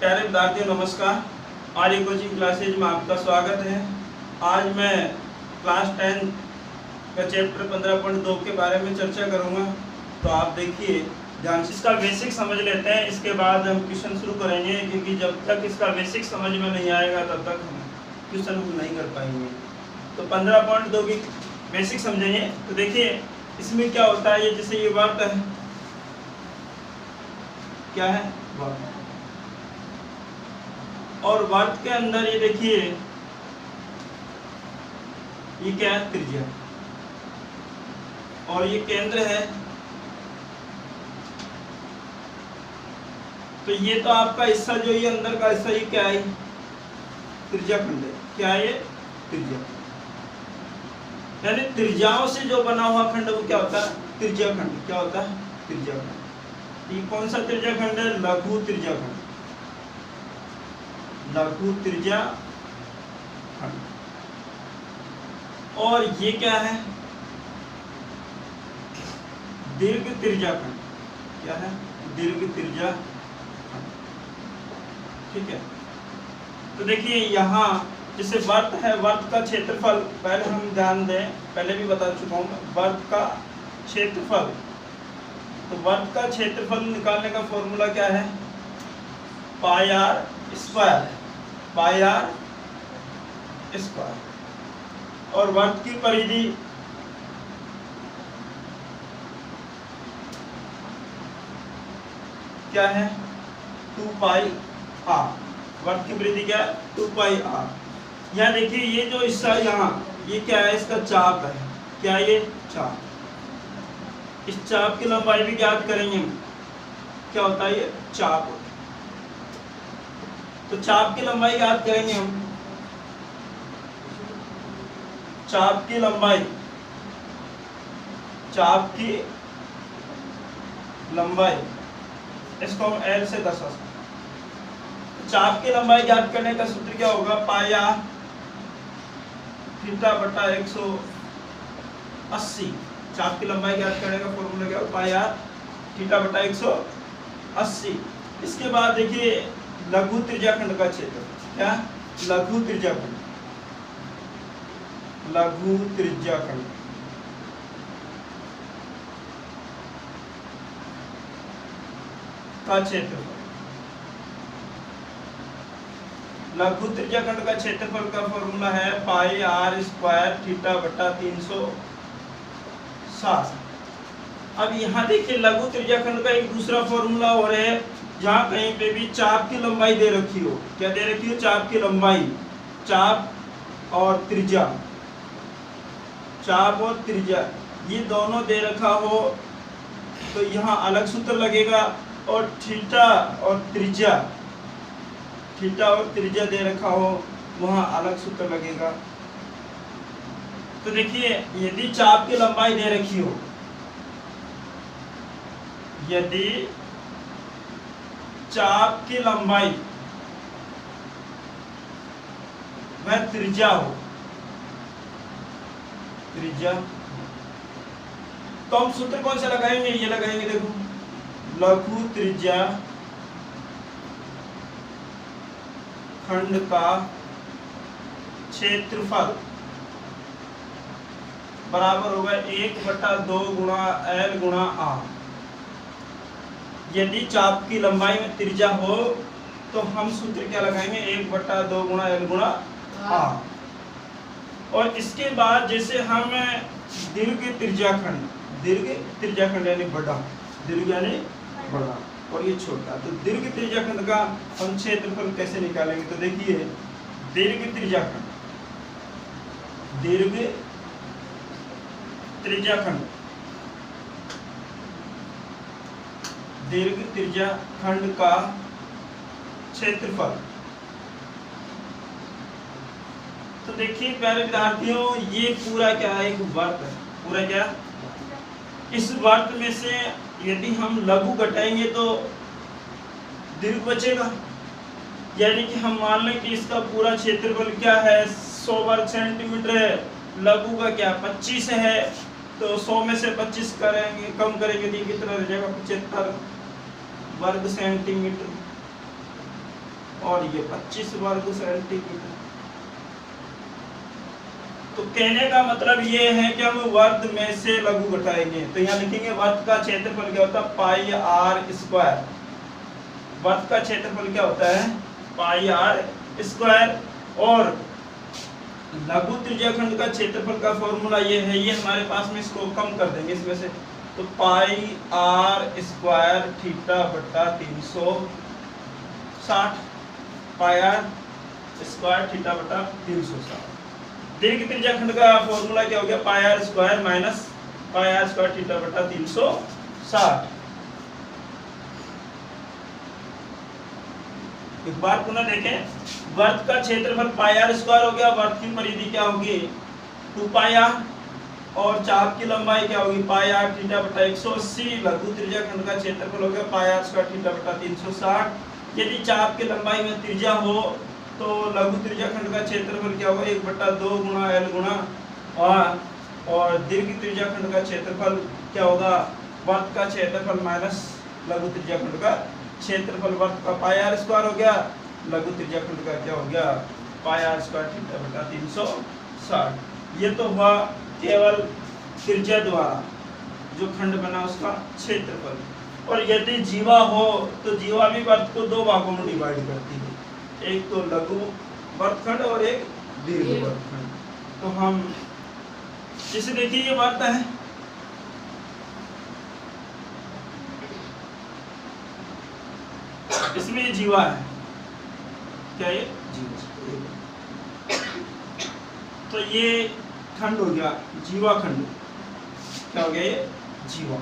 प्यारे विद्यार्थियों नमस्कार। आर्य कोचिंग क्लासेज में आपका स्वागत है। आज मैं क्लास 10 का चैप्टर 15.2 के बारे में चर्चा करूंगा। तो आप देखिए ध्यान से, इसका बेसिक समझ लेते हैं, इसके बाद हम क्वेश्चन शुरू करेंगे, क्योंकि जब तक इसका बेसिक समझ में नहीं आएगा तब तक हम क्वेश्चन को नहीं कर पाएंगे। तो 15.2 की बेसिक समझेंगे। तो देखिए इसमें क्या होता है, ये जैसे ये वर्त है, क्या है वर्त, और वर्त के अंदर ये देखिए ये क्या है त्रिज्या, और ये केंद्र है। तो ये तो आपका हिस्सा जो ये अंदर का हिस्सा, ये क्या है त्रिज्या खंड है। क्या है ये त्रिज्या, यानी त्रिज्याओं से जो बना हुआ खंड वो क्या होता है त्रिज्या खंड। क्या होता है त्रिज्या खंड। ये कौन सा त्रिज्या खंड है? लघु त्रिज्या खंड, लघु त्रिज्या खंड। और ये क्या है? दीर्घ त्रिज्या खंड। क्या है? दीर्घ त्रिज्या खंड। ठीक है। तो देखिए यहाँ जैसे वर्त है, वर्त का क्षेत्रफल पहले हम ध्यान दें, पहले भी बता चुका हूँ वर्त का क्षेत्रफल। तो वर्त का क्षेत्रफल निकालने का फॉर्मूला क्या है? Pi r square, pi r square. और वर्त की परिधि क्या है? 2 पाई आर। वर्त की परिधि क्या है? 2 पाई आर। यहाँ देखिए ये जो हिस्सा यहाँ, ये क्या है? इसका चाप है। क्या ये चाप? इस चाप की लंबाई भी ज्ञात करेंगे हम। क्या होता है ये चाप होता है। तो चाप की लंबाई ज्ञात करेंगे हम। चाप की लंबाई, चाप की लंबाई, इसको हम L से दर्शा सकते हैं। चाप की लंबाई ज्ञात करने का सूत्र क्या होगा? पाई आर थीटा बटा 180। चाप की लंबाई ज्ञात करने का फॉर्मूला क्या होगा? पाई आर थीटा बटा 180। इसके बाद देखिए लघु त्रिज्या खंड का क्षेत्र। क्या? लघु त्रिज्या खंड, लघु त्रिज्या खंड का क्षेत्रफल। लघु त्रिज्या खंड का क्षेत्रफल का फॉर्मूला है पाई आर स्क्वायर थीटा बटा 360। अब यहाँ देखिए लघु त्रिज्या खंड का एक दूसरा फॉर्मूला और है, जहाँ कहीं पे भी चाप की लंबाई दे रखी हो। क्या दे रखी हो? चाप की लंबाई, चाप और त्रिज्या, चाप और त्रिज्या ये दोनों दे रखा हो तो यहाँ अलग सूत्र लगेगा। और थीटा और त्रिज्या, थीटा और त्रिज्या दे रखा हो वहाँ अलग सूत्र लगेगा। तो देखिए यदि चाप की लंबाई दे रखी हो, यदि चाप की लंबाई वह त्रिज्या हो, त्रिज्या, तो हम सूत्र कौन सा लगाएंगे? ये लगाएंगे, देखो लघु त्रिज्या खंड का क्षेत्रफल बराबर होगा 1/2 गुणा L गुणा R। यदि चाप की लंबाई में त्रिज्या हो तो हम सूत्र क्या लगाएंगे? 1/2 गुणा L गुणा R। और इसके बाद जैसे हम दीर्घ त्रिज्या खंड, दीर्घ त्रिज्या खंड यानी बड़ा, दीर्घ यानी बड़ा और ये छोटा, तो दीर्घ त्रिज्या खंड का हम क्षेत्रफल कैसे निकालेंगे? तो देखिए दीर्घ त्रिज्या खंड, दीर्घ त्रिज्या खंड, दीर्घ त्रिज्या खंड का क्षेत्रफल। तो देखिए प्यारे विद्यार्थियों ये पूरा क्या है? एक वर्त है। पूरा क्या? इस वर्त में से यदि हम लघु घटाएंगे तो दीर्घ बचेगा। यानी कि हम मान लें कि इसका पूरा क्षेत्रफल क्या है? 100 वर्ग सेंटीमीटर है। लघु का क्या 25 है, तो 100 में से 25 करेंगे, कम करेंगे तो कितना रह जाएगा? 75 वर्ग सेंटीमीटर। और ये 25 वर्ग सेंटीमीटर। तो कहने का मतलब ये है कि हम वर्ग में से लघु घटाएंगे। तो यहाँ लिखेंगे वर्ग का क्षेत्रफल क्या होता है, पाई आर स्क्वायर। वर्ग का क्षेत्रफल क्या होता है, पाई आर स्क्वायर। और लघु त्रिज्याखंड का क्षेत्रफल का फॉर्मूला ये है, ये हमारे पास में, इसको कम कर देंगे इसमें से। तो पाई आर स्क्वायर थीटा बटा 360, पाई आर स्क्वायर थीटा बटा 360। दीर्घ त्रिज्याखंड का फॉर्मूला क्या हो गया, pi r square minus pi r square theta बटा 360। एक बार पुनः देखें, वर्ग का क्षेत्रफल पाई आर स्क्वायर हो गया, वर्ग की परिधि क्या होगी 2 पाई आर, और चाप की लंबाई क्या होगी पाई आर थीटा बटा 180। लघु त्रिज्याखंड का क्षेत्रफल हो गया पाई आर स्क्वायर थीटा बटा 360। यदि चाप की लंबाई में त्रिज्या हो तो लघु त्रिज्याखंड का क्षेत्रफल क्या होगा 1/2 गुणा एल गुणा और दीर्घ त्रिज्याखंड का क्षेत्रफल क्या होगा वर्ग का क्षेत्रफल माइनस लघु त्रिज्याखंड का क्षेत्रफल। वर्ग का पाई आर स्क्वायर हो गया, लघु त्रिज्याखंड का क्या हो गया पाई आर स्क्वायर थीटा बटा 360। ये तो हुआ केवल त्रिज्या द्वारा जो खंड बना उसका क्षेत्रफल। और यदि जीवा हो तो जीवा भी वर्ग को 2 भागों में डिवाइड करती है, एक तो लघु वर्गखंड और एक दीर्घ वर्गखंड। तो हम इसे देखिए, ये वर्ग है, इसमें ये जीवा है, क्या ये जीवा। तो ये खंड हो गया जीवा खंड, क्या हो गया ये जीवा।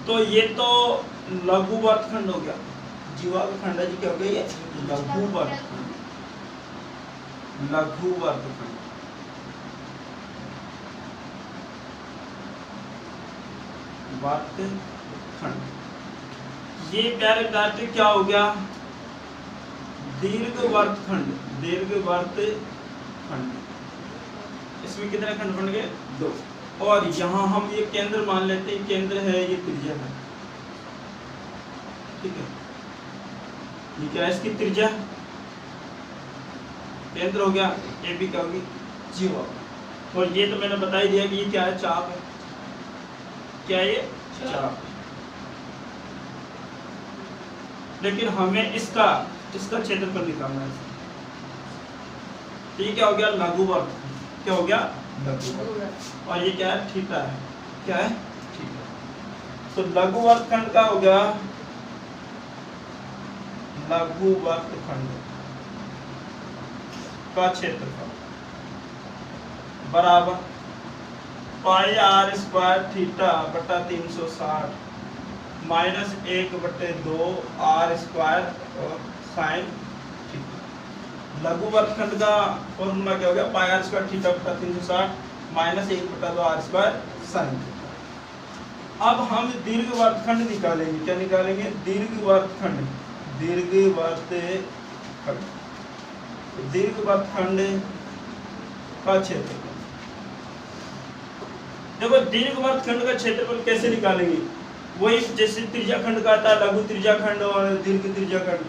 तो ये तो लघु वर्गखंड हो गया, जीवा का खंड है जी, क्या हो गया ये लघु वर्गखंड, लघु वर्गखंड। वर्गखंड ये प्यारे विद्यार्थी क्या हो गया दीर्घ वर्गखंड, दीर्घ वर्गखंड। इसमें कितने खंड बन गए 2। और यहाँ हम ये केंद्र मान लेते हैं, केंद्र है ये त्रिज्या है, ठीक है। ये क्या है इसकी त्रिज्या, केंद्र हो गया, ये भी क्या होगी जीवा। और ये तो मैंने बता ही दिया कि ये क्या है चाप है, क्या ये चाप। लेकिन हमें इसका क्षेत्रफल निकालना है। ठीक है, हो गया लघु वर्ग, क्या हो गया लघु वर्ग। और ये क्या है थीटा है, क्या है थीटा। तो लघु वर्गखंड का हो गया लघु वर्गखंड का क्षेत्रफल बराबर पाई आर स्क्वायर थीटा बटा 360 माइनस 1/2 आर स्क्वायर और साइन थीटा। लघु वर्गखंड का फॉर्मूला क्या हो गया पाई आर स्क्वायर थीटा बटा 360 minus 1/2 R square sine theta. अब हम दीर्घ वर्गखंड निकालेंगे, क्या निकालेंगे दीर्घ वर्गखंड, दीर्घ वर्गखंड, दीर्घ वर्गखंड का क्षेत्रफल। देखो दीर्घ वर्गखंड का क्षेत्रफल कैसे निकालेंगे, वही जैसे त्रिज्याखंड का आता है लघु त्रिज्याखंड और दीर्घ त्रिज्याखंड,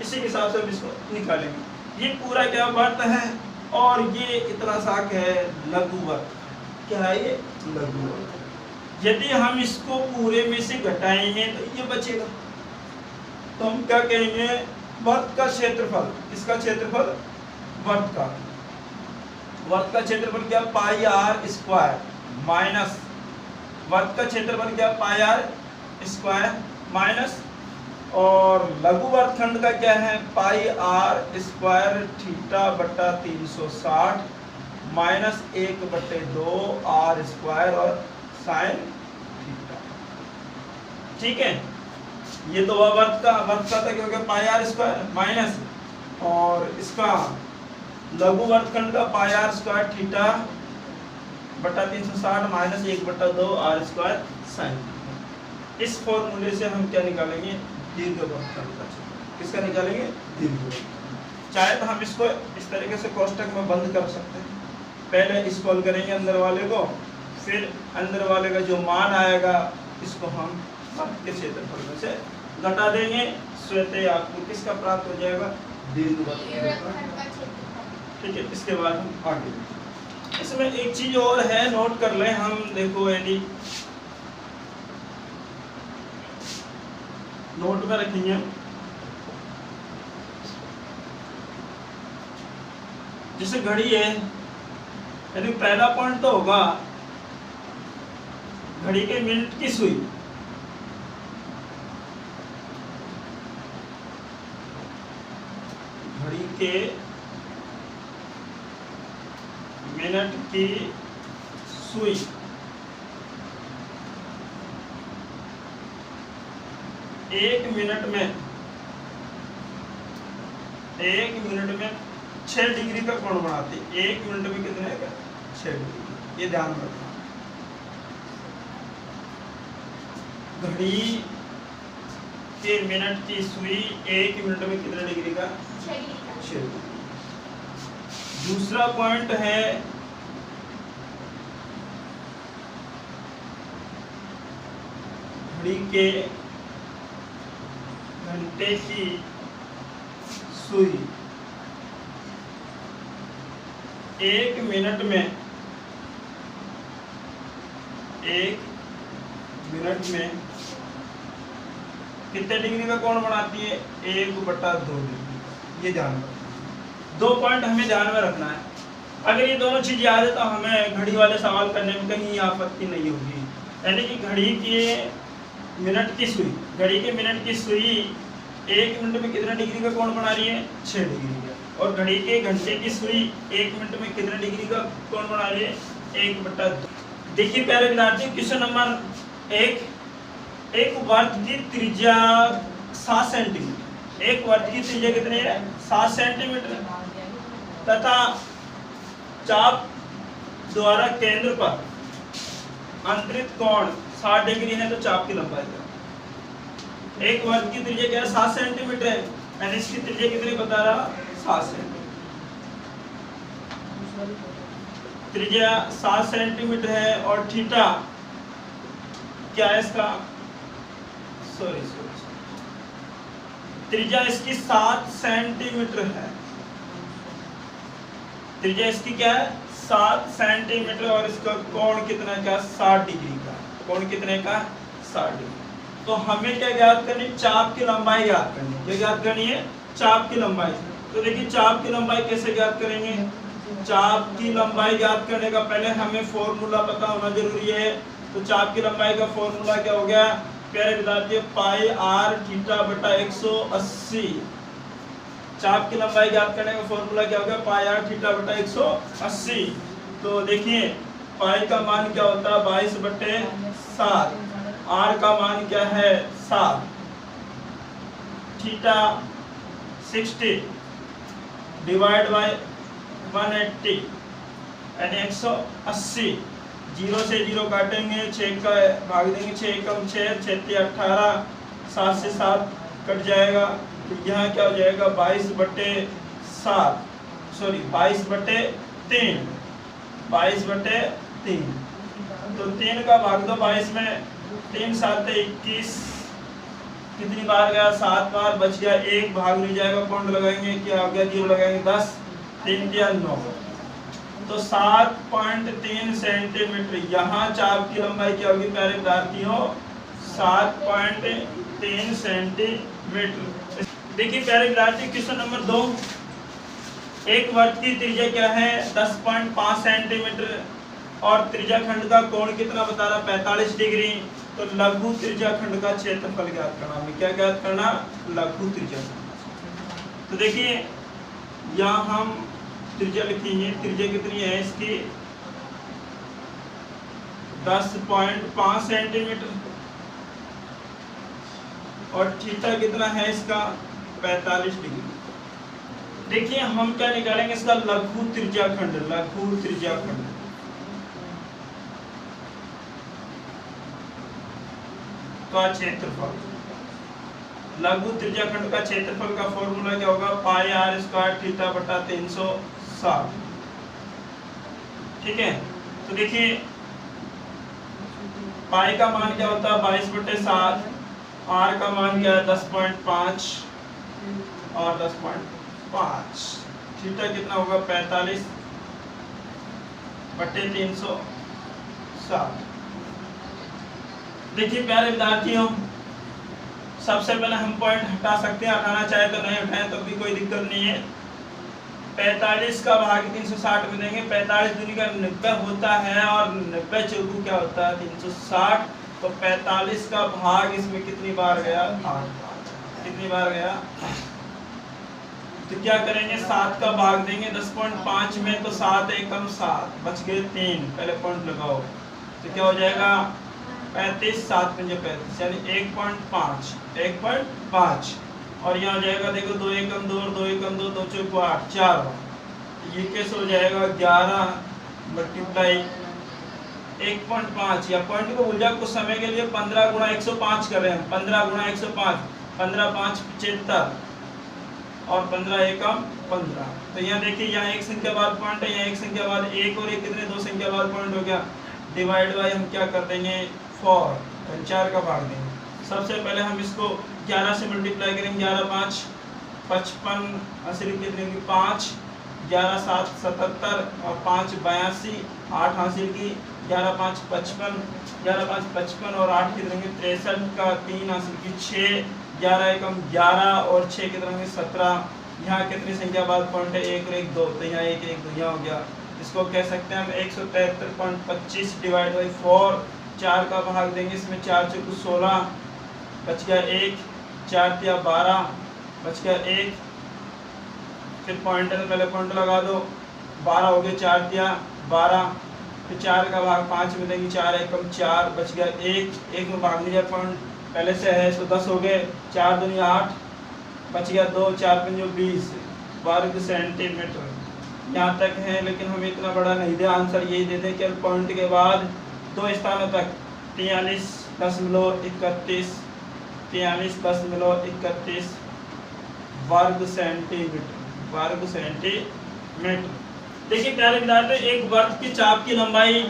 इसी के हिसाब से हम इसको निकालेंगे। ये पूरा क्या वर्ग है और ये इतना साक है लघु वर्ग, क्या है ये लघु वर्ग। यदि हम इसको पूरे में से घटाएंगे तो ये बचेगा, तो हम क्या कहेंगे वर्ग का क्षेत्रफल, इसका क्षेत्रफल वर्ग का क्षेत्रफल क्या पाई आर स्क्वायर माइनस वर्ग का क्षेत्रफल क्या पाई आर स्क्वायर माइनस, और लघु वर्गखंड का क्या है पाई आर स्क्वायर थीटा बटा 360 माइनस 1/2 आर स्क्वायर और साइन थीटा। ठीक है, ये तो वर्ग का था क्या हो गया पाई आर स्क्वायर माइनस, और इसका लघु वर्गखंड का पाई आर स्क्वायर थीटा बटा 360 माइनस 1/2 आर स्क्वायर साइन। इस फॉर्मूले से हम क्या निकालेंगे दीर्घ वर्गखंड का, किसका निकालेंगे दीर्घ वर्गखंड। चाहे तो हम इसको इस तरीके से कोष्टक में बंद कर सकते हैं, पहले इसको हल करेंगे अंदर वाले को, फिर अंदर वाले का जो मान आएगा इसको हम वृत्त के क्षेत्रफल में से घटा देंगे, स्वतः आपको किसका प्राप्त हो जाएगा, दीर्घवृत्त का। ठीक है, इसके बाद हम आगे, इसमें एक चीज और है, नोट कर लें हम। देखो यदि नोट में रखेंगे, जैसे घड़ी है, यदि पहला पॉइंट तो होगा घड़ी के मिनट की सुई, घड़ी के मिनट की सुई, एक मिनट में 6 डिग्री का कोण बनाती है। 1 मिनट में कितने का, 6 डिग्री, ये ध्यान रखना। घड़ी के मिनट की सुई 1 मिनट में कितने डिग्री का, 6 डिग्री। दूसरा पॉइंट है घड़ी के घंटे की सुई 1 मिनट में 1 मिनट में कितने डिग्री का कोण बनाती है, 1/2 डिग्री। ये ध्यान रखना, 2 पॉइंट हमें ध्यान में रखना है। अगर ये दोनों चीज याद है तो हमें घड़ी वाले सवाल करने में कहीं आपत्ति नहीं होगी। यानी कि घड़ी के मिनट की सुई, घड़ी के मिनट की सुई 1 मिनट में कितने डिग्री का कोण बना रही है, 6 डिग्री का। और घड़ी के घंटे की सुई 1 मिनट में कितने डिग्री का कोण बना रही है, 1/2। देखिए प्यारे विद्यार्थी, क्वेश्चन नंबर 1, एक वर्ग की त्रिज्या 7 सेंटीमीटर, एक वर्ग की त्रिज्या कितनी है, 7 सेंटीमीटर, तथा चाप द्वारा केंद्र पर अंतरित कोण 60 डिग्री है, तो चाप की लंबाई क्या, एक वर्ग की त्रिज्या क्या है, 7 सेंटीमीटर है, यानी इसकी त्रिज्या कितनी बता रहा, 7 सेंटीमीटर। त्रिज्या 7 सेंटीमीटर है और थीटा क्या है इसका, त्रिज्या इसकी 7 सेंटीमीटर है, त्रिज्या इसकी क्या है, 7 सेंटीमीटर, और इसका कोण कितना का, 60 डिग्री का, कोण कितने का, 60 डिग्री। तो हमें क्या ज्ञात करनी, चाप की लंबाई ज्ञात करनी है। क्या ज्ञात करनी है, चाप की लंबाई। तो देखिए चाप की लंबाई कैसे ज्ञात करेंगे, चाप की लंबाई ज्ञात करने का पहले हमें फॉर्मूला पता होना जरूरी है। तो चाप की लंबाई का फॉर्मूला क्या हो गया प्यारे विद्यार्थी, पाई आर थीटा बटा 180। चाप की लंबाई ज्ञात करने का फॉर्मूला क्या होगा, पाई आर थीटा बटा 180। तो देखिए पाई का मान क्या होता है, 22/7, आर का मान क्या है, 7, थीटा 60 डिवाइड बाय 180 यानी 180। 0 से 0 काटेंगे, 6 का भाग देंगे, 6 कम 6, 6 18, 7 से 7 कट जाएगा। तो यहाँ क्या हो जाएगा, 22/7, सॉरी 22/3, 22/3। तो 3 का भाग दो 22 में, 3 7 21, कितनी बार गया, 7 बार, बच गया 1, भाग नहीं जाएगा, पॉइंट लगाएंगे, क्या हो गया, 0 लगाएंगे, 10, 3 या 9। तो 7.3 सेंटीमीटर। यहाँ चाप की लंबाई क्या होगी प्यारे विद्यार्थियों, 7.3 सेंटीमीटर। देखिए प्यारे विद्यार्थी क्वेश्चन नंबर 2, एक वर्ग की त्रिज्या क्या है, 10.5 सेंटीमीटर और त्रिज्या खंड का कोण कितना बता रहा, 45 डिग्री। तो लघु त्रिज्या खंड का क्षेत्रफल ज्ञात करना। हमें क्या ज्ञात करना, लघु त्रिज्या खंड। तो देखिए यहाँ हम त्रिज्या लिखेंगे, त्रिज्या कितनी है इसकी, 10.5 सेंटीमीटर और थीटा कितना है इसका, 45 डिग्री। देखिए हम क्या निकालेंगे इसका लघु त्रिज्या खंड, लघु त्रिज्या खंड। का क्षेत्रफल, लघु त्रिज्या खंड का क्षेत्रफल का फॉर्मूला क्या होगा, पाई आर स्क्वायर थीटा बटा 360। ठीक है, तो देखिए पाई का मान क्या होता है 22/7, आर का मान क्या है 10.5 और 10.5, थीटा कितना होगा 45/360। देखिए प्यारे विद्यार्थियों, सबसे पहले हम पॉइंट हटा सकते हैं, हटाना चाहे तो नहीं हटाएं तो भी कोई दिक्कत नहीं है। 45 का भाग 360 में देंगे, 45 दूनी का 90 होता है और 90 चौगु क्या होता है 360, तो 45 का भाग इसमें कितनी बार गया 8 बार। कितनी बार गया, तो क्या करेंगे 7 का भाग देंगे 10.5 में, तो 7 एकम 7 बच गए 3, पहले पॉइंट लगाओ, तो क्या हो जाएगा 35, 7 पंजे 35 यानी 1.5 और यहाँ जाएगा देखो 2 एकम 2 और 2 एकम 2, 2 चौक 8, 4, ये कैसे हो जाएगा 11 मल्टीप्लाई 1.5, या पॉइंट को भूल जाओ कुछ समय के लिए 15 गुणा 105 कर रहे हैं, 15 गुणा 105, 15 5 75 और 15 एकम 15। तो यहाँ देखिए यहाँ एक संख्या बाद पॉइंट है, यहाँ एक संख्या बाद एक और एक कितने 2 संख्या बाद पॉइंट हो गया, डिवाइड बाय हम क्या कर देंगे 4, 4 का भाग देंगे। सबसे पहले हम इसको 11 से मल्टीप्लाई करेंगे, 11 5 55 हासिल कितने की 5, 11 7 77 और 5 82, 8 हासिल की 11 5 55, 11 5 55 और 8 कितने की 63 का 3 हासिल की 6, 11 एकम 11 और 6 कितने की 17। यहाँ कितनी संख्या बाद पॉइंट है 1 और 1 2, तो यहाँ 1 1 2 यहाँ हो गया। इसको कह सकते हैं हम 173.25 डिवाइड बाई 4, 4 का भाग देंगे, इसमें 4 से कुछ 16 बच गया 1, 4 तिया 12 बच गया 1, फिर पॉइंटर पहले पॉइंट लगा दो, 12 हो गए 4 तिया 12, फिर 4 का भाग 5 में देंगे, 4 एकम 4 बच गया 1, 1 में भाग नहीं जाए पॉइंट पहले से है, तो 10 हो गए, 4 दूनी 8 बच गया 2, 4 पंजो 20 वर्ग सेंटीमीटर। यहाँ तक है, लेकिन हमें इतना बड़ा नहीं दे, आंसर यही दे दें कि पॉइंट के बाद 2 स्थानों तक 43.31 43.31 वर्ग सेंटीमीटर, वर्ग सेंटीमीटर। देखिए प्यारे विद्यार्थी, एक वर्ग की चाप की लंबाई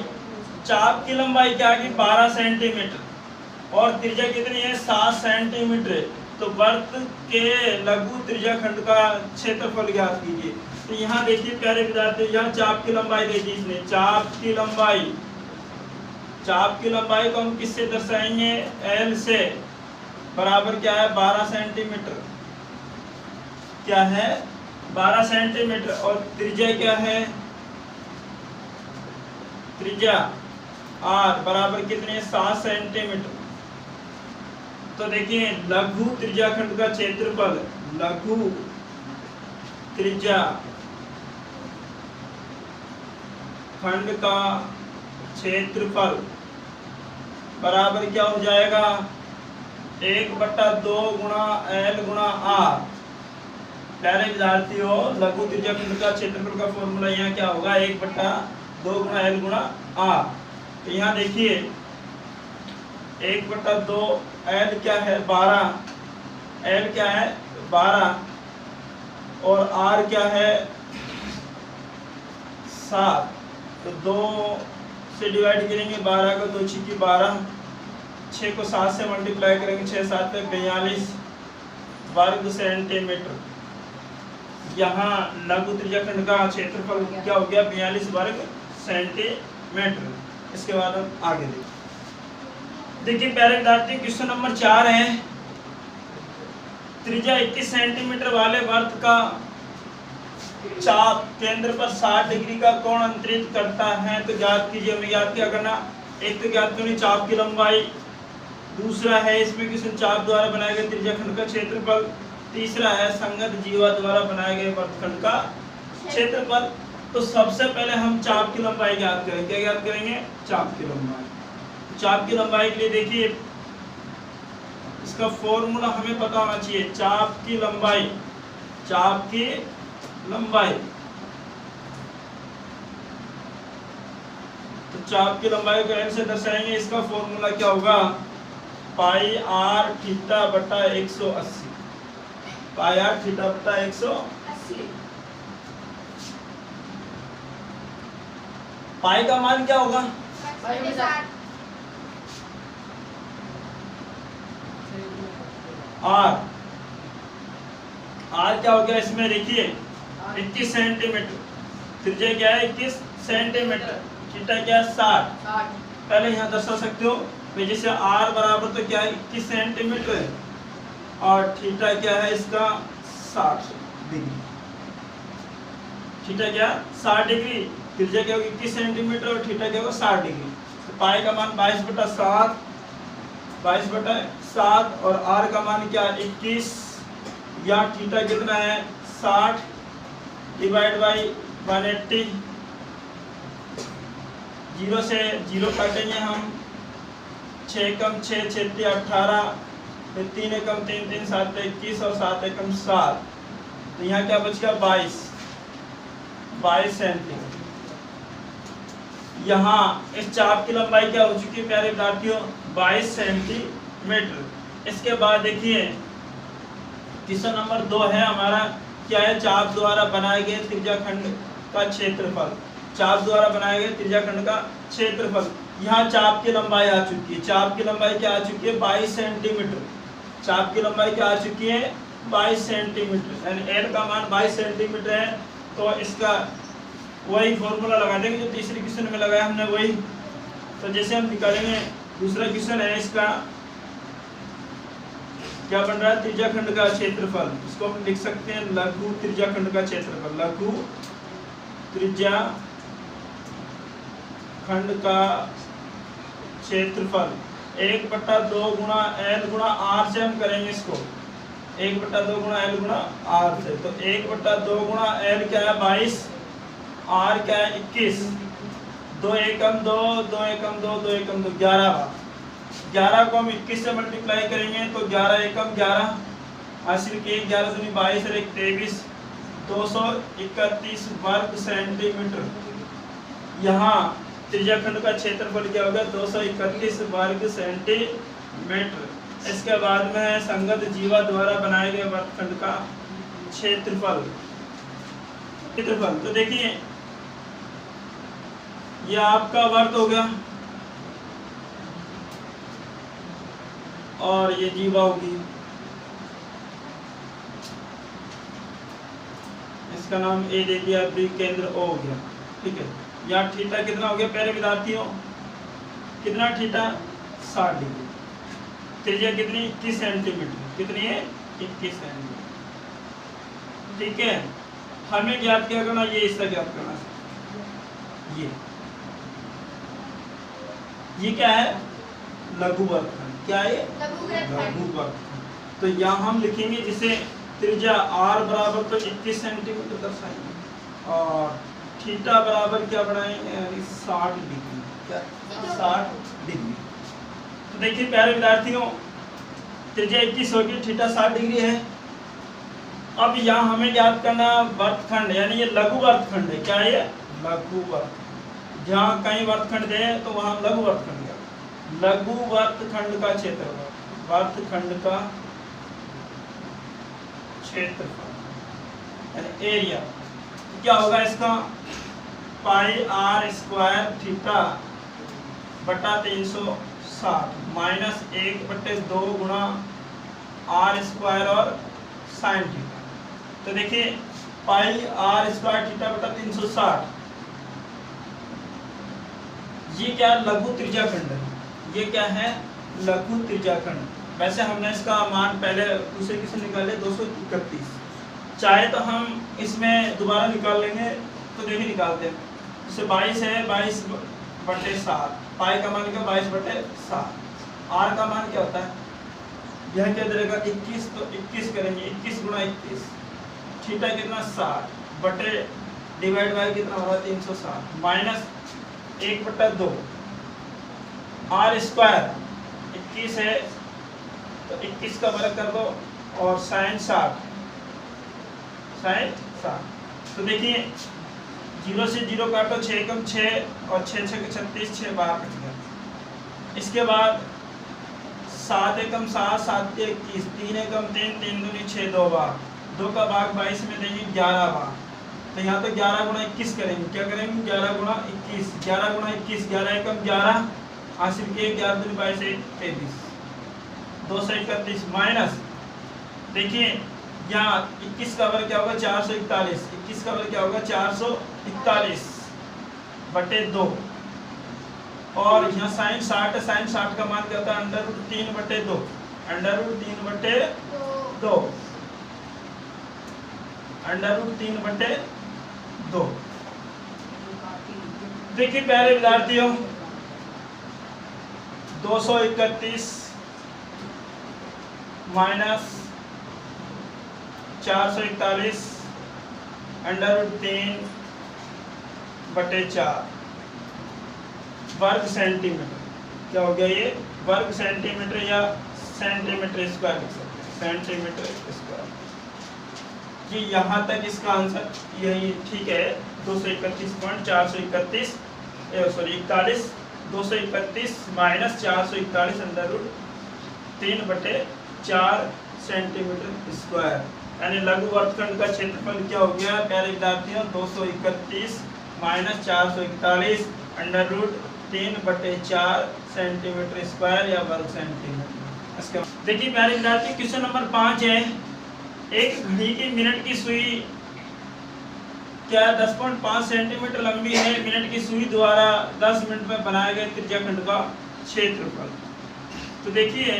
क्या है 12 सेंटीमीटर और त्रिज्या कितनी है 7 सेंटीमीटर। तो वर्ग के लघु त्रिज्या खंड का क्षेत्रफल ज्ञात कीजिए। तो यहाँ देखिए प्यारे विद्यार्थी, यहाँ चाप की लंबाई देखिए, इसने चाप की लंबाई को हम किससे दर्शाएंगे L से, बराबर क्या है 12 सेंटीमीटर, क्या है 12 सेंटीमीटर और त्रिज्या क्या है, त्रिज्या R बराबर कितने 7 सेंटीमीटर। तो देखिए लघु त्रिज्या खंड का क्षेत्रफल, लघु त्रिज्या खंड का क्षेत्रफल बराबर क्या हो जाएगा 1/2 गुणा L गुणा R। प्यारे विद्यार्थियों, लघु त्रिज्या खंड का क्षेत्रफल का फॉर्मूला यहाँ क्या होगा 1/2 गुणा L गुणा R। तो यहाँ देखिए 1/2 L क्या है 12, L क्या है 12 और R क्या है 7। तो 2 से डिवाइड करेंगे, 12 को 2 6 12, 6 को 7 से मल्टीप्लाई करेंगे, 6 7 42 वर्ग सेंटीमीटर। यहाँ लघु त्रिज्या खंड का क्षेत्रफल क्या हो गया 42 वर्ग सेंटीमीटर। इसके बाद हम आगे देखिए प्यारे विद्यार्थी, क्वेश्चन नंबर 4 है, त्रिज्या 21 सेंटीमीटर वाले वृत्त का चाप केंद्र पर 60 डिग्री का कोण अंतरित करता है। तो ज्ञात कीजिए। हमें ज्ञात क्या करना, एक तो ज्ञात करनी चाप की लंबाई, दूसरा है इसमें किसी चाप द्वारा बनाए गए त्रिज्या खंड का क्षेत्रफल, तीसरा है संगत जीवा द्वारा बनाए गए वृत्तखंड का क्षेत्रफल। तो सबसे पहले हम चाप की लंबाई ज्ञात करेंगे। क्या ज्ञात करेंगे, चाप की लंबाई। चाप की लंबाई के लिए देखिए इसका फॉर्मूला हमें पता होना चाहिए, चाप की लंबाई, चाप की लंबाई। तो चाप की लंबाई को L से दर्शाएंगे, इसका फॉर्मूला क्या होगा पाई r थीटा बटा 180, पाई r थीटा बटा 180। पाई का मान क्या होगा आर क्या हो गया इसमें, देखिए 21 सेंटीमीटर, त्रिज्या क्या है 21 सेंटीमीटर, थीटा क्या है 60। पहले यहाँ दर्शा सकते हो भाई, जैसे आर बराबर तो क्या है 21 सेंटीमीटर है और थीटा क्या है इसका 60 डिग्री, थीटा क्या 60 डिग्री, त्रिज्या क्या होगी 21 सेंटीमीटर और थीटा क्या होगा 60 डिग्री। तो पाई का मान 22/7 और आर का मान क्या 21 या थीटा कितना है 60 डिवाइड बाई 180, 0 से 0 काटेंगे हम, 6 कम 6 6 18, फिर 3 एकम 3 3 7 21 और 7 एकम 7, तो यहाँ क्या बच गया 22 सेंटीमीटर। यहाँ इस चाप की लंबाई क्या हो चुकी है प्यारे विद्यार्थियों 22 सेंटीमीटर। इसके बाद देखिए क्वेश्चन नंबर 2 है हमारा, क्या है चाप द्वारा बनाए गए त्रिज्याखंड का क्षेत्रफल, चाप द्वारा बनाए गए त्रिज्याखंड का क्षेत्रफल। यहाँ चाप की लंबाई आ चुकी है, चाप की लंबाई क्या आ चुकी है 22 सेंटीमीटर, चाप की लंबाई क्या आ चुकी है 22 सेंटीमीटर, यानी एल का मान 22 सेंटीमीटर है। तो इसका वही फॉर्मूला लगा देंगे जो तीसरे क्वेश्चन में लगाया हमने वही। तो जैसे हम निकालेंगे, दूसरा क्वेश्चन है इसका क्या बन रहा है त्रिज्याखंड का क्षेत्रफल, इसको हम लिख सकते हैं लघु त्रिज्याखंड का क्षेत्रफल, लघु त्रिज्याखंड का क्षेत्रफल 1/2 गुणा L गुणा R से हम करेंगे इसको, 1/2 गुणा L गुणा R से। तो 1/2 गुणा L क्या है 22, R क्या है 21, 2 एकम 2 2 एकम 2 2 एकम 2 11 11 को हम 21 से मल्टीप्लाई करेंगे तो 11 एकम 11, हासिल के 11 दूनी 22 और 1 23, 231 वर्ग सेंटीमीटर। यहाँ त्रिज्याखंड का क्षेत्रफल क्या होगा 231 वर्ग सेंटीमीटर। इसके बाद में है संगत जीवा द्वारा बनाए गए वर्गखंड का क्षेत्रफल। तो देखिए ये आपका वर्ग हो गया और ये जीवा होगी, इसका नाम ए दे दिया, बी केंद्र ओ हो गया, ठीक है। यहाँ थीटा कितना हो गया प्यारे विद्यार्थियों, कितना थीटा 60 डिग्री, त्रिज्या कितनी 21 सेंटीमीटर, कितनी है 21 सेंटीमीटर, ठीक है। हमें ज्ञात क्या करना, ये इसका ज्ञात करना, ये क्या है लघु वर्गखंड, क्या है लघु वर्गखंड। तो यहाँ हम लिखेंगे जिसे त्रिज्या r बराबर तो 21 सेंटीमीटर दर्शाएंगे और थीटा बराबर क्या बनाएंगे 60 डिग्री, क्या 60 डिग्री। तो देखिए प्यारे विद्यार्थियों त्रिज्या 21 होगी, थीटा 60 डिग्री है। अब यहाँ हमें ज्ञात करना वर्गखंड, यानी ये लघु वर्गखंड है, क्या है लघु वर्गखंड। जहाँ कहीं वर्गखंड दे तो वहाँ लघु वर्गखंड, लघु वर्गखंड का क्षेत्रफल, वर्गखंड का क्षेत्रफल यानी एरिया क्या होगा इसका पाई r स्क्वायर थीटा बटा 360 माइनस 1/2 गुणा r स्क्वायर और साइन थीटा। तो देखिए पाई r स्क्वायर थीटा बटा 360, ये क्या लघु त्रिज्याखंड है, ये क्या है लघु त्रिज्याखंड। वैसे हमने इसका मान पहले दूसरे किसी निकाले 231, चाहे तो हम इसमें दोबारा निकाल लेंगे, तो देखिए निकालते हैं। जैसे 22 है 22/7, पाई का मान क्या 22/7, आर का मान क्या होता है, यह क्या देगा 21, तो 21 करेंगे, 21 गुणा 21, थीटा कितना 60 बटे डिवाइड बाय कितना होगा 360 माइनस 1/2, आर स्क्वायर 21 है तो 21 का वर्ग कर दो और साइन 60, तो देखिए 0 से 0 काटो, 6 कम 6 और 6 6 36, 6 बाहर कट गया। इसके बाद 7 एकम 7 7 21, 3 एकम 3 3 दूनी 6 2 बार, 2 का भाग 22 में देंगे 11 बार। तो यहाँ तो 11 गुणा 21 करेंगे, क्या करेंगे 11 गुणा 21, 11 गुणा 21, 11 एकम 11, हासिल किए 11 दूनी 22 23, 231 माइनस देखिए यहाँ 21 का वर्ग क्या होगा 441, 21 का वर्ग क्या होगा 441 बटे 2, और यहाँ साइन 60 है, साइन 60 का मान क्या होता है अंडर रूट 3 बटे 2, अंडर रूट 3 बटे 2, अंडर रूट 3 बटे 2। देखिए प्यारे विद्यार्थियों 231 माइनस 441 अंडर रूट 3 बटे 4 वर्ग सेंटीमीटर, क्या हो गया ये वर्ग सेंटीमीटर या सेंटीमीटर स्क्वायर लिख सकते हैं, सेंटीमीटर स्क्वायर। कि यहाँ तक इसका आंसर यही ठीक है। 231.431 41 231 माइनस 441 अंडर रूट 3 बटे 4 सेंटीमीटर स्क्वायर, यानी लघु वर्गखंड का क्षेत्रफल क्या हो गया प्यारे विद्यार्थियों 231 माइनस 441 अंडर रूट 3 बटे 4 सेंटीमीटर स्क्वायर या वर्ग सेंटीमीटर। इसका देखिए प्यारे विद्यार्थी क्वेश्चन नंबर 5 है, एक घड़ी की मिनट की सुई क्या 10.5 सेंटीमीटर लंबी है, मिनट की सुई द्वारा 10 मिनट में बनाए गए त्रिज्याखंड का क्षेत्रफल। तो देखिए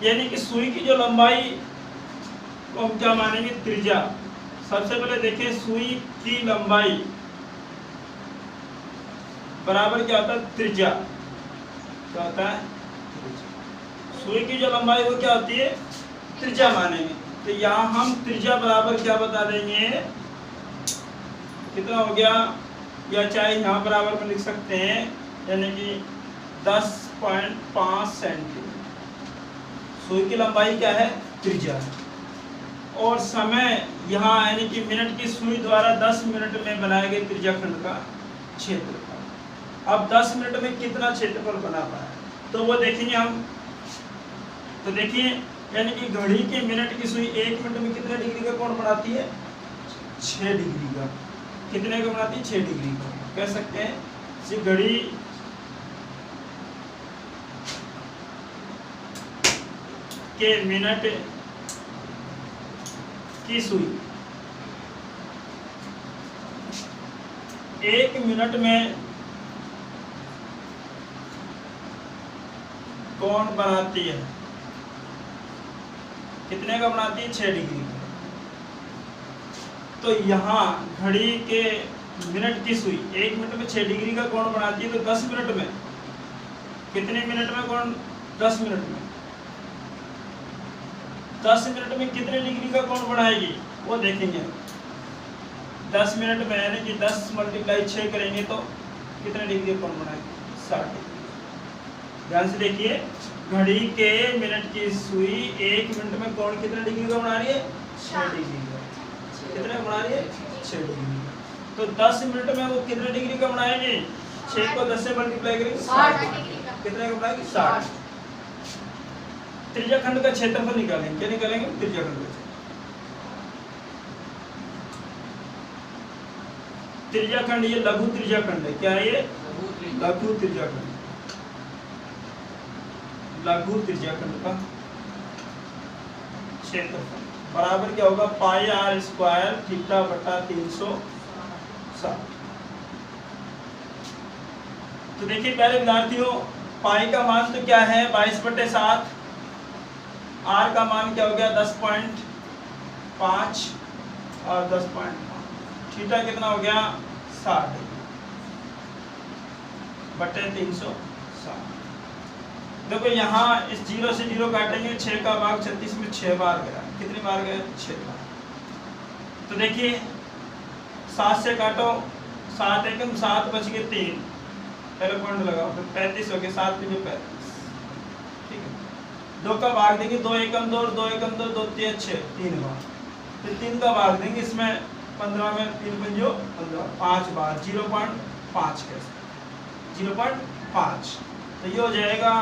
यानी कि सुई की जो लंबाई को हम क्या मानेंगे त्रिज्या। सबसे पहले देखिए सुई की लंबाई बराबर क्या होता है त्रिज्या, क्या होता है सुई की जो लंबाई वो क्या होती है त्रिज्या मानेंगे। तो यहाँ हम त्रिज्या बराबर क्या बता देंगे कितना हो गया, या चाहे यहाँ बराबर में लिख सकते हैं यानी कि 10.5 सेंटीमीटर। सुई की लंबाई क्या है त्रिज्या, और समय यहाँ यानी कि मिनट की सुई द्वारा 10 मिनट में बनाए गए त्रिज्याखंड का क्षेत्रफल। अब 10 मिनट में कितना क्षेत्रफल बना पाया तो वो देखेंगे हम। तो देखिए यानी कि घड़ी के मिनट की सुई 1 मिनट में कितने डिग्री का कोण बनाती है 6 डिग्री का। कितने का बनाती है 6 डिग्री का। कह सकते हैं कि घड़ी के मिनट की सुई 1 मिनट में कोण बनाती है, कितने का बनाती है 6 डिग्री का। तो यहाँ घड़ी के मिनट की सुई 1 मिनट में 6 डिग्री का कोण बनाती है, तो 10 मिनट में कितने मिनट में कोण 10 मिनट में 10 मिनट में कितने डिग्री का कोण बनाएगी वो देखेंगे। 10 मिनट में यानी कि 10 × 6 करेंगे तो कितने डिग्री का कोण बनाएगी 60 डिग्री। ध्यान से देखिए घड़ी के मिनट की सुई 1 मिनट में कोण कितने डिग्री का बना रही है 6 डिग्री का। कितने बना रही है 6 डिग्री का। तो 10 मिनट में वो कितने डिग्री का बनाएगी 6 को 10 से मल्टीप्लाई करेंगे 60 डिग्री का। कितने का बनाएगी 60। त्रिज्याखंड का क्षेत्रफल निकालेंगे। क्या निकालेंगे त्रिज्याखंड का। त्रिज्याखंड ये लघु त्रिज्याखंड है। क्या है ये लघु त्रिज्याखंड। लघु त्रिज्याखंड का क्षेत्रफल बराबर क्या होगा पाई r स्क्वायर थीटा बटा 360। तो देखिए प्यारे विद्यार्थियों पाई का मान तो क्या है 22/7, r का मान क्या हो गया 10.5 और 10.5, थीटा कितना हो गया 60 बटे 360। देखो यहाँ इस 0 से 0 काटेंगे 6 का भाग 36 में 6 बार गया। कितनी बार गया 6 बार। तो देखिए 7 से काटो 7 एकम 7 बच गए 3, पहले पॉइंट लगाओ, फिर 35 हो गए 7 में 35। ठीक है 2 का भाग देंगे 2 एकम 2 2 एकम 2 2 3 6 3 बार, फिर 3 का भाग देंगे इसमें 15 में 3 पंजो 15 5 बार 0.5 कैसे 0.5। तो ये हो जाएगा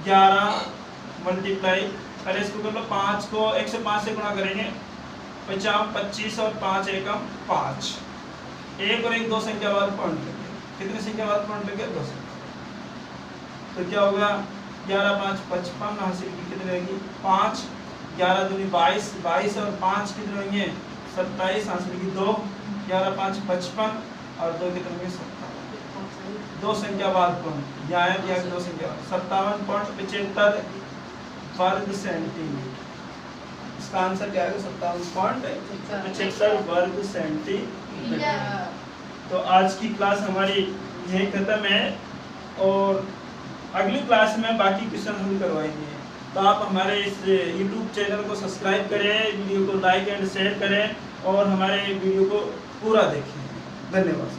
11 मल्टीप्लाई पहले इसको कर लो 5 को 1 से 5 से गुणा करेंगे 50 25 और 5 एकम 5, 1 और 1 2 संख्या बाद पॉइंट लगे। कितनी संख्या बाद पॉइंट लगे 2 संख्या। तो क्या होगा 11 5 55 हासिल की कितनी रहेगी 5, 11 दूनी 22, 22 और 5 कितने होंगे 27 हासिल की 2, 11 5 55 और 2 कितने होंगे 57। 2 संख्या बाद कौन यहाँ है दिया 2 संख्या 57.75 वर्ग सेंटीमीटर। इसका आंसर क्या है 57.75 वर्ग सेंटीमीटर। तो आज की क्लास हमारी यही खत्म है और अगली क्लास में बाकी क्वेश्चन हल करवाएंगे। तो आप हमारे इस YouTube चैनल को सब्सक्राइब करें, वीडियो को लाइक एंड शेयर करें और हमारे वीडियो को पूरा देखें। धन्यवाद।